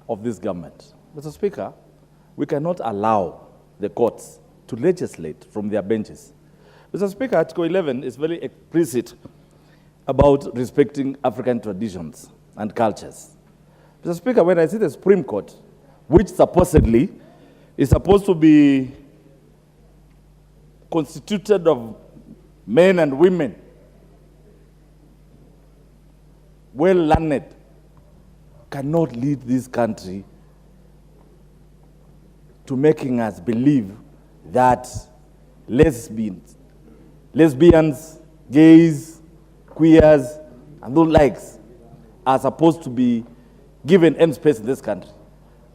of this government. Mr. Speaker, we cannot allow the courts to legislate from their benches. Mr. Speaker, Article 11 is very explicit about respecting African traditions and cultures. Mr. Speaker, when I see the Supreme Court, which supposedly is supposed to be constituted of men and women, well-learned, cannot lead this country to making us believe that lesbians, gays, queers, and those likes are supposed to be given end space in this country.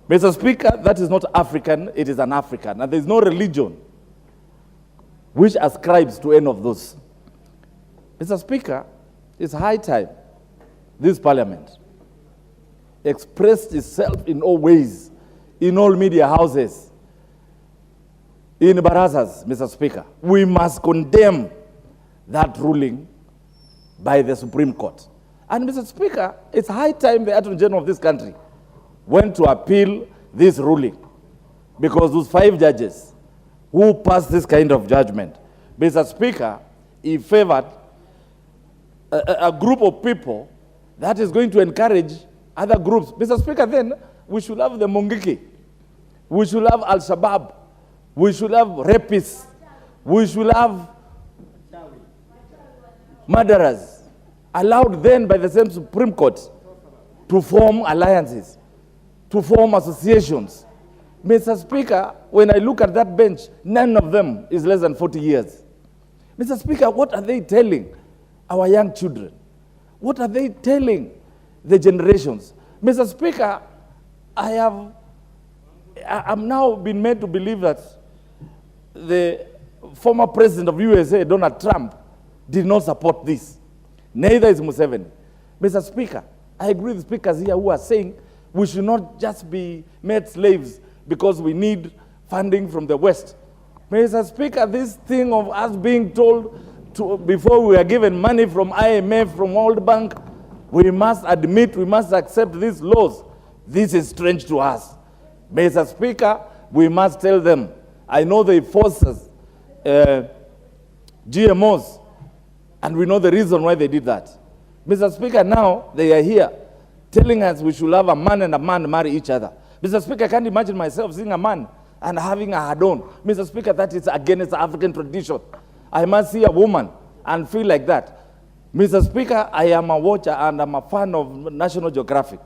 Mr. Speaker, that is not African, it is an African. And there is no religion which ascribes to any of those. Mr. Speaker, it's high time this parliament expressed itself in all ways, in all media houses, in barazas, Mr. Speaker. We must condemn that ruling by the Supreme Court. And Mr. Speaker, it's high time the Attorney General of this country went to appeal this ruling, because those 5 judges who passed this kind of judgment, Mr. Speaker, he favored a group of people that is going to encourage other groups. Mr. Speaker, then we should have the Mungiki, we should have Al-Shabaab, we should have rapists, we should have murderers, allowed then by the same Supreme Court to form alliances, to form associations. Mr. Speaker, when I look at that bench, none of them is less than 40 years. Mr. Speaker, what are they telling our young children? What are they telling the generations? Mr. Speaker, I'm now been made to believe that the former president of USA, Donald Trump, did not support this. Neither is Museveni. Mr. Speaker, I agree with speakers here who are saying we should not just be made slaves because we need funding from the West. Mr. Speaker, this thing of us being told before we are given money from IMF, from World Bank, we must admit, we must accept these laws. This is strange to us. Mr. Speaker, we must tell them. I know they force us GMOs, and we know the reason why they did that. Mr. Speaker, now they are here telling us we should have a man and a man marry each other. Mr. Speaker, I can't imagine myself seeing a man and having a had-on. Mr. Speaker, that is against African tradition. I must see a woman and feel like that. Mr. Speaker, I am a watcher and I'm a fan of National Geographic,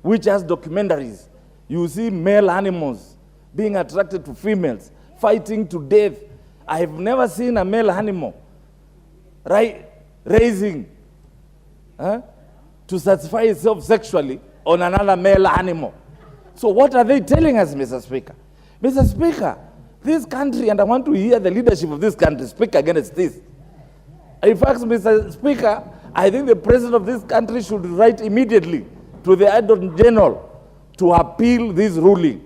which has documentaries. You see male animals being attracted to females, fighting to death. I have never seen a male animal raising to satisfy itself sexually on another male animal. So what are they telling us, Mr. Speaker? Mr. Speaker, this country, and I want to hear the leadership of this country speak against this. In fact, Mr. Speaker, I think the president of this country should write immediately to the Attorney General to appeal this ruling.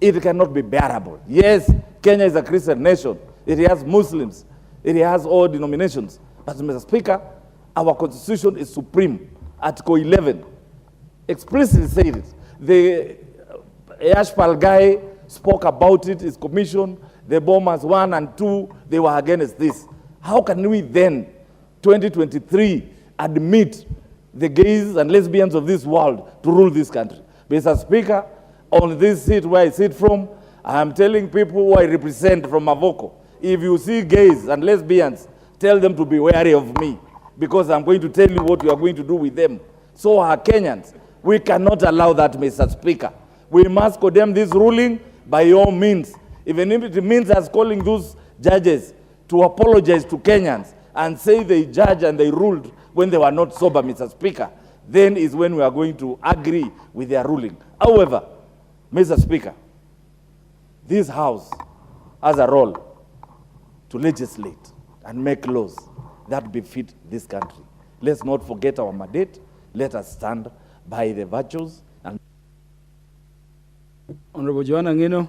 It cannot be bearable. Yes, Kenya is a Christian nation. It has Muslims. It has all denominations. But Mr. Speaker, our constitution is supreme. Article 11 explicitly said it. The Ashpal guy spoke about it, his commission, the bombers 1 and 2, they were against this. How can we then, 2023, admit the gays and lesbians of this world to rule this country? Mr. Speaker, on this seat where I sit from, I am telling people who I represent from MAVOKO, if you see gays and lesbians, tell them to be wary of me, because I'm going to tell you what you are going to do with them. So are Kenyans. We cannot allow that, Mr. Speaker. We must condemn this ruling by all means. Even if it means us calling those judges to apologize to Kenyans and say they judged and they ruled when they were not sober, Mr. Speaker, then is when we are going to agree with their ruling. However, Mr. Speaker, this House has a role to legislate and make laws that befit this country. Let's not forget our mandate. Let us stand by the virtues. And Honorable Joanna Ngeno.